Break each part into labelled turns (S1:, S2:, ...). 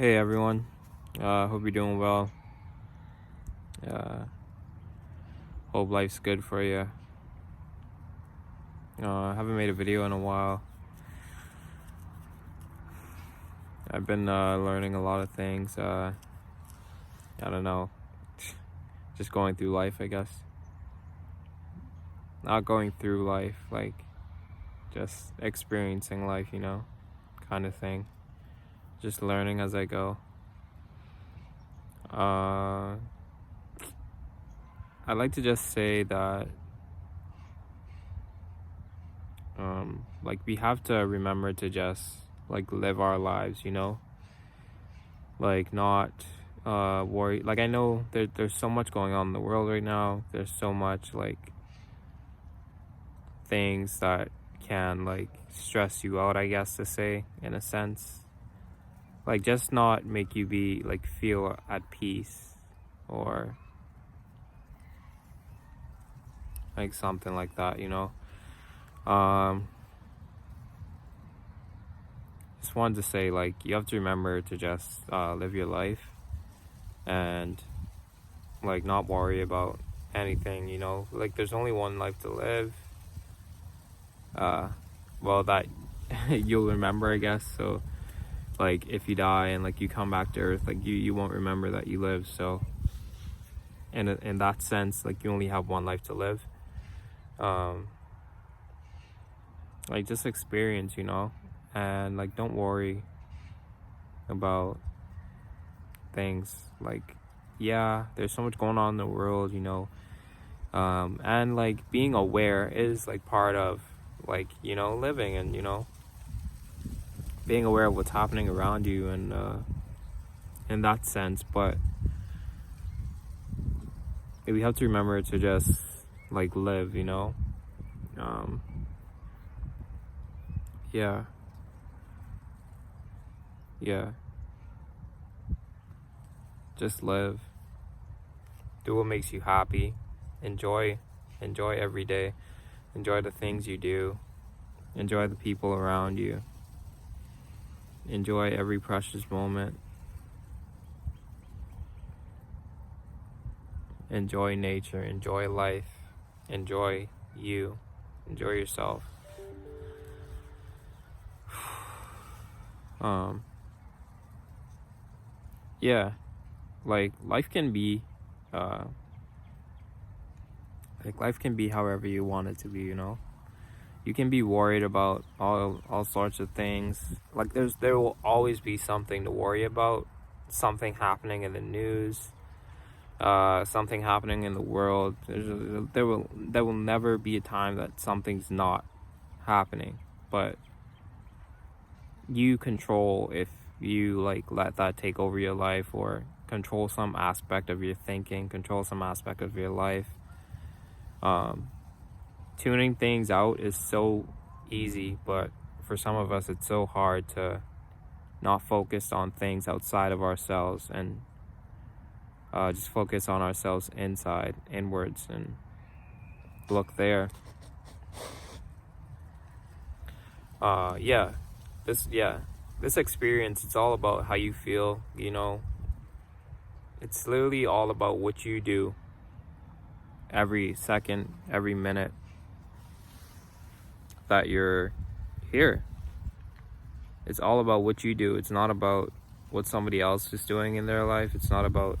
S1: Hey everyone, hope you're doing well. Uh, Hope life's good for you. I haven't made a video in a while. I've been learning a lot of things. I don't know, just going through life, I guess. Not going through life, like just experiencing life, kind of thing. Just learning as I go. I'd like to just say that like we have to remember to just like live our lives, like not worry. Like I know there's so much going on in the world right now. There's so much like things that can like stress you out, I guess to say, in a sense. Like just not make you be like feel at peace, or like something like that. um just wanted to say, like, you have to remember to just live your life and like not worry about anything. Like there's only one life to live, uh well, that you'll remember, I guess. So like if you die and like you come back to earth, like you won't remember that you lived. So in that sense, like you only have one life to live. um like just experience, and like don't worry about things. Like, yeah, there's so much going on in the world. And like being aware is like part of like living, and being aware of what's happening around you, and in that sense. But we have to remember to just like live. um yeah, yeah, just live, do what makes you happy, enjoy every day, enjoy the things you do, enjoy the people around you, enjoy every precious moment, enjoy nature, enjoy life, enjoy you, enjoy yourself. um yeah, like uh life can be however you want it to be. You can be worried about all sorts of things. Like there will always be something to worry about, something happening in the news, something happening in the world. There will never be a time that something's not happening. But you control if you like let that take over your life, or control some aspect of your thinking, control some aspect of your life. Tuning things out is so easy, but for some of us it's so hard to not focus on things outside of ourselves, and just focus on ourselves inwards, and look there. Yeah, this experience, it's all about how you feel. It's literally all about what you do every second, every minute that you're here. It's all about what you do. It's not about what somebody else is doing in their life. It's not about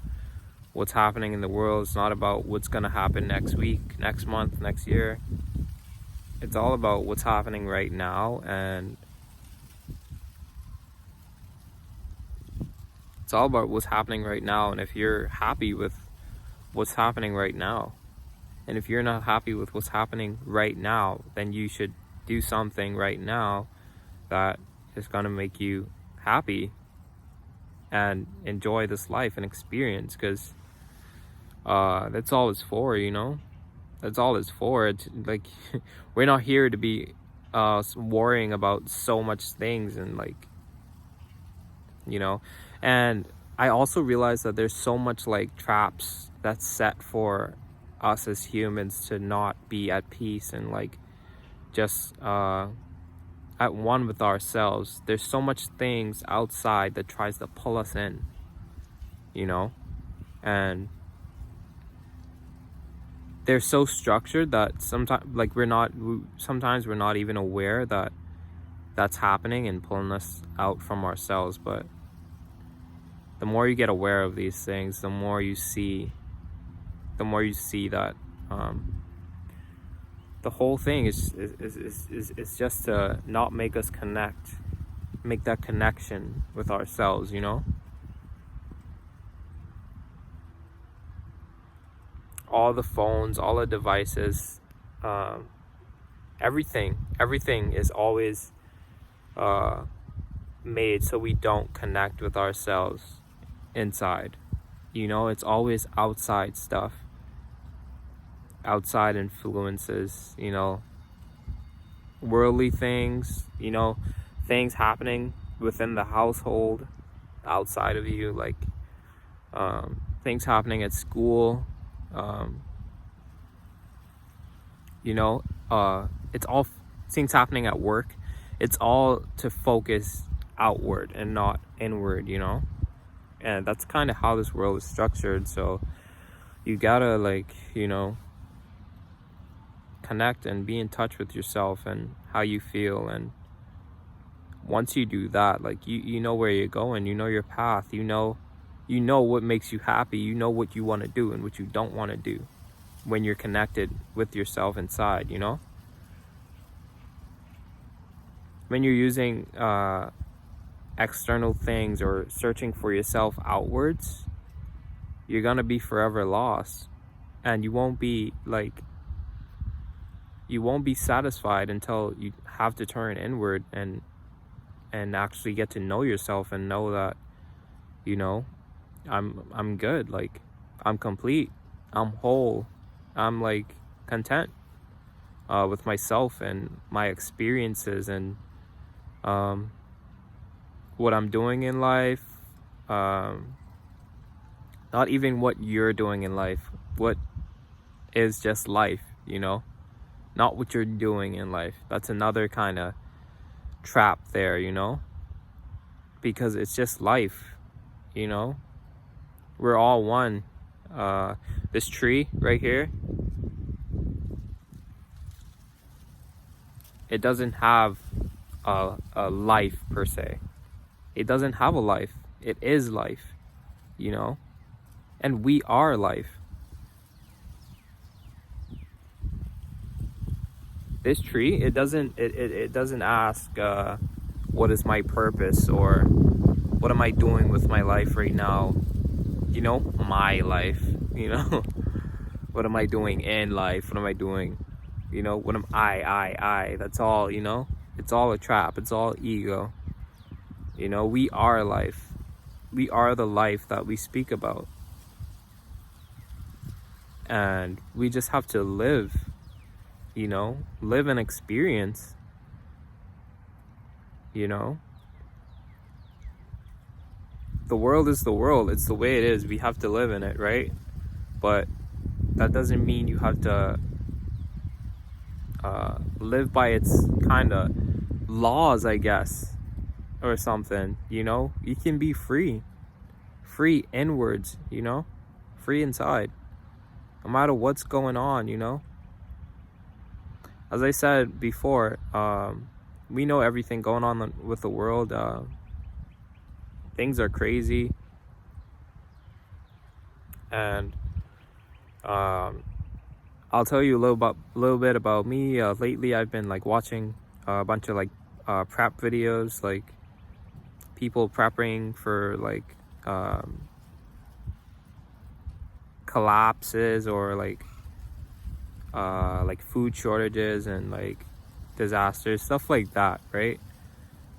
S1: what's happening in the world. It's not about what's going to happen next week, next month, next year. It's all about what's happening right now, and it's all about what's happening right now. And if you're happy with what's happening right now, and if you're not happy with what's happening right now, then you should do something right now that is going to make you happy and enjoy this life and experience. Because that's all it's for. That's all it's for. It's like we're not here to be worrying about so much things, and like and I also realized that there's so much like traps that's set for us as humans to not be at peace, and like just at one with ourselves, there's so much things outside that tries to pull us in, you know, and they're so structured that sometimes, like, sometimes we're not even aware that that's happening and pulling us out from ourselves. But the more you get aware of these things, the more you see that the whole thing is just to not make us make that connection with ourselves, you know. All the phones, all the devices, everything is always made so we don't connect with ourselves inside, you know. It's always outside stuff, outside influences, you know, worldly things, you know, things happening within the household outside of you, like things happening at school, you know, it's all things happening at work. It's all to focus outward and not inward, you know. And that's kind of how this world is structured. So you gotta, like, you know, connect and be in touch with yourself and how you feel. And once you do that, like, you know where you're going, you know your path, you know what makes you happy, you know what you want to do and what you don't want to do when you're connected with yourself inside, you know. When you're using external things or searching for yourself outwards, you're gonna be forever lost, and you won't be satisfied until you have to turn inward and actually get to know yourself and know that, you know, I'm good, like, I'm complete, I'm whole, I'm, like, content with myself and my experiences and what I'm doing in life, not even what you're doing in life, what is just life, you know, not what you're doing in life. That's another kind of trap there, you know, because it's just life, you know. We're all one. This tree right here, it doesn't have a life per se. It doesn't have a life. It is life, you know, and we are life. This tree, it doesn't ask what is my purpose or what am I doing with my life right now, you know, my life, you know. What am I doing in life? What am I doing, you know? What am I? That's all, you know. It's all a trap. It's all ego. You know, we are life. We are the life that we speak about. And we just have to live, you know, live and experience, you know. The world is the world. It's the way it is. We have to live in it, right? But that doesn't mean you have to live by its kind of laws, I guess, or something, you know. You can be free inwards, you know, free inside, no matter what's going on, you know. As I said before, we know everything going on with the world. Things are crazy, and I'll tell you a little bit about me. Lately, I've been, like, watching a bunch of, like, prep videos, like people prepping for, like, collapses or like food shortages and, like, disasters, stuff like that, right?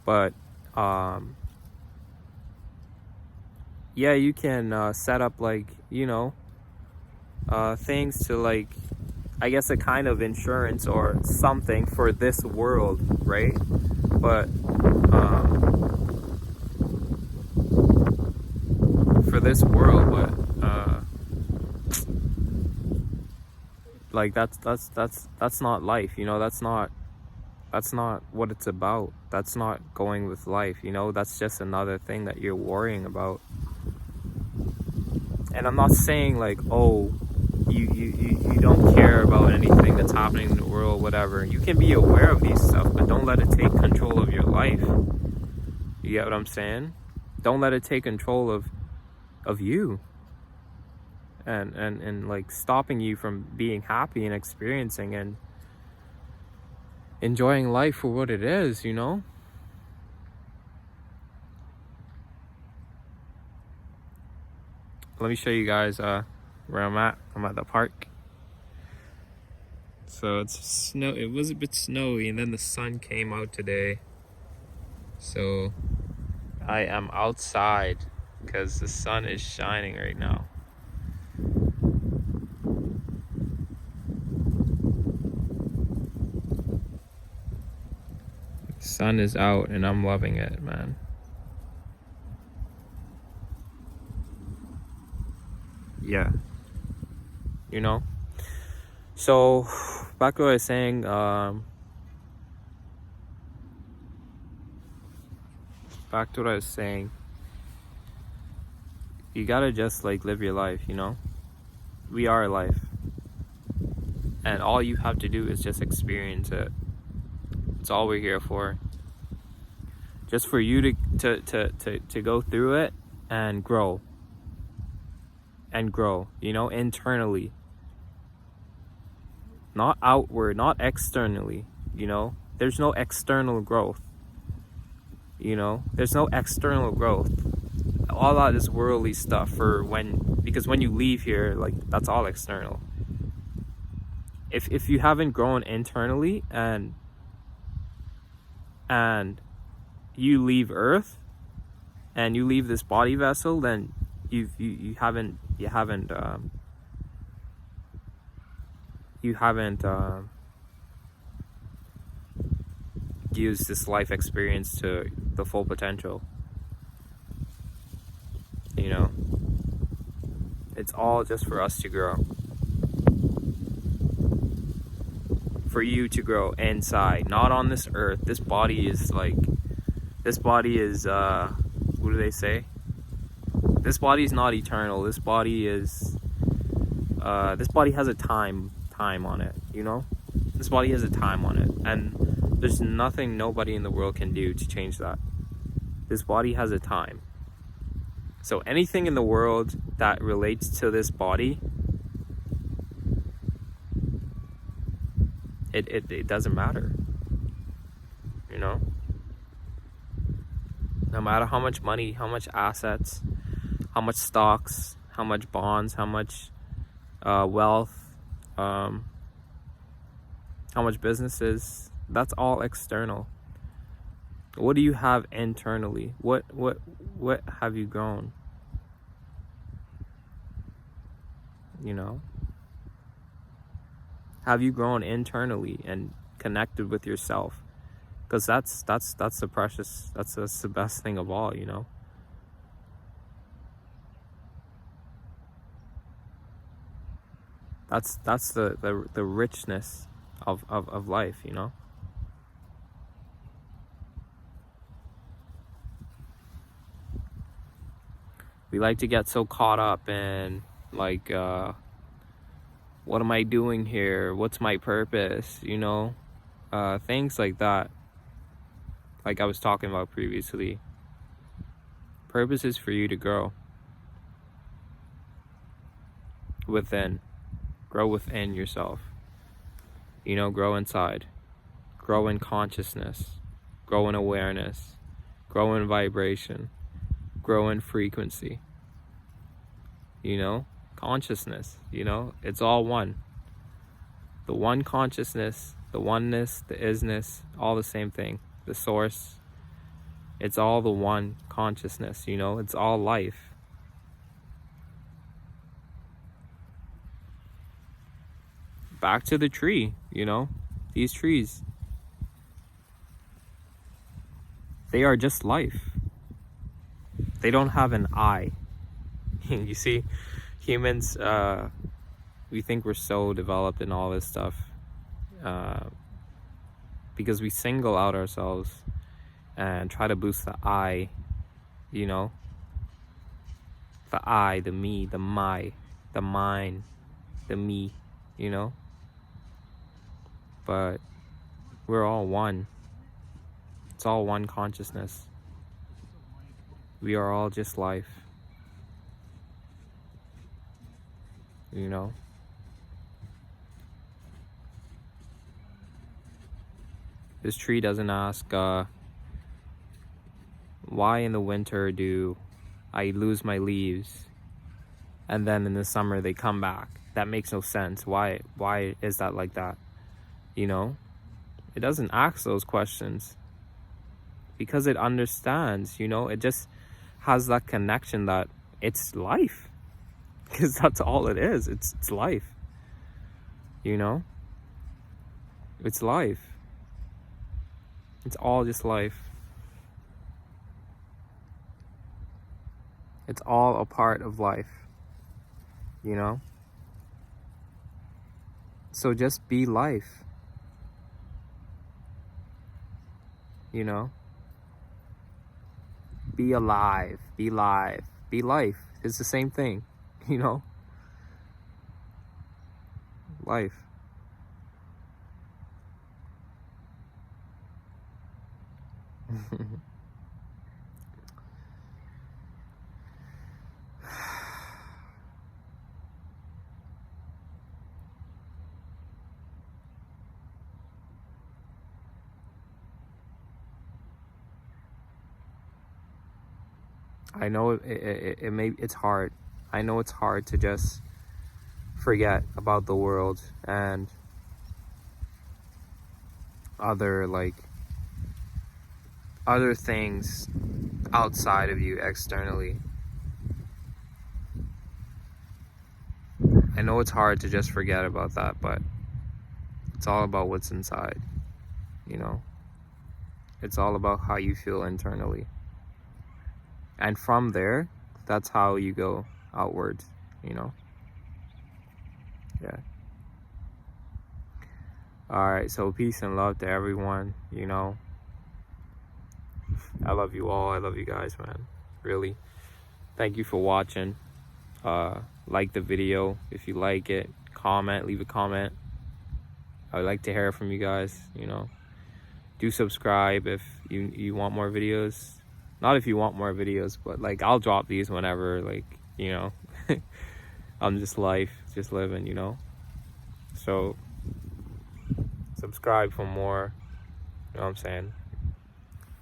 S1: But yeah, you can set up, like, you know, things to, like, I guess a kind of insurance or something for this world, right? But for this world, but like that's not life, you know. That's not That's not what it's about. That's not going with life, you know? That's just another thing that you're worrying about. And I'm not saying like, oh, you don't care about anything that's happening in the world, whatever. You can be aware of these stuff, but don't let it take control of your life. You get what I'm saying? Don't let it take control of you. And like stopping you from being happy and experiencing and enjoying life for what it is, you know? Let me show you guys where I'm at. I'm at the park. So it was a bit snowy, and then the sun came out today. So I am outside because the sun is shining right now. The sun is out and I'm loving it, man. Yeah. You know? So back to what I was saying, you gotta just like live your life, you know? We are life. And all you have to do is just experience it. It's all we're here for. Just for you to go through it and grow. And grow, you know, internally. Not outward, not externally, you know? There's no external growth. You know? There's no external growth. All that is worldly stuff because when you leave here, like, that's all external. If you haven't grown internally and you leave Earth and you leave this body vessel, then you haven't used this life experience to the full potential. You know, it's all just for us to grow. For you to grow inside, not on this earth. This body is what do they say? This body is not eternal. This body has a time on it, you know? This body has a time on it, and there's nothing nobody in the world can do to change that. This body has a time. So anything in the world that relates to this body, it doesn't matter, you know? No matter how much money, how much assets, how much stocks, how much bonds, how much wealth, how much businesses, that's all external. What do you have internally? What have you grown? You know? Have you grown internally and connected with yourself? Because that's the precious, that's the best thing of all, you know? That's the richness of life, you know? We like to get so caught up in like what am I doing here? What's my purpose? You know? Things like that. Like I was talking about previously. Purpose is for you to grow within. Grow within yourself. You know, grow inside. Grow in consciousness. Grow in awareness. Grow in vibration. Grow in frequency. You know, consciousness, you know, it's all one. The one consciousness, the oneness, the isness, all the same thing. The source, it's all the one consciousness, you know, it's all life. Back to the tree, you know, these trees, they are just life. They don't have an eye. You see, humans, we think we're so developed and all this stuff. because we single out ourselves and try to boost the I, you know, the I, the me, the my, the mine, the me, you know. But we're all one. It's all one consciousness. We are all just life, you know. This tree doesn't ask, why in the winter do I lose my leaves and then in the summer they come back? That makes no sense. Why is that like that? You know? It doesn't ask those questions because it understands, you know? It just has that connection that it's life. Because that's all it is. It's life. You know? It's life. It's all just life. It's all a part of life. You know? So just be life. You know? Be alive. Be live. Be life. It's the same thing. You know? Life. I know it's hard. I know it's hard to just forget about the world and other things outside of you externally. I know it's hard to just forget about that, but it's all about what's inside, you know? It's all about how you feel internally. And from there, that's how you go outwards, you know? Yeah. Alright, so peace and love to everyone, you know? I love you all. I love you guys, man. Really. Thank you for watching. Like the video if you like it. Comment, leave a comment. I would like to hear from you guys, you know. Do subscribe if you want more videos. Not if you want more videos, but like I'll drop these whenever, like, you know. I'm just life, just living, you know. So subscribe for more, you know what I'm saying?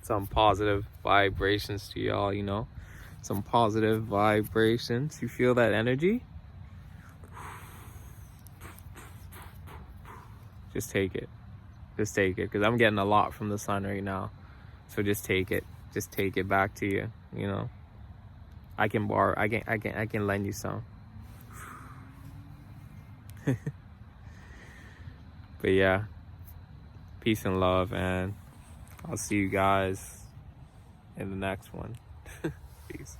S1: Some positive vibrations to y'all, you know. Some positive vibrations. You feel that energy? Just take it. Just take it, because I'm getting a lot from the sun right now. So just take it. Just take it back to you, you know. I can borrow, I can lend you some. But yeah, peace and love, and I'll see you guys in the next one. Peace.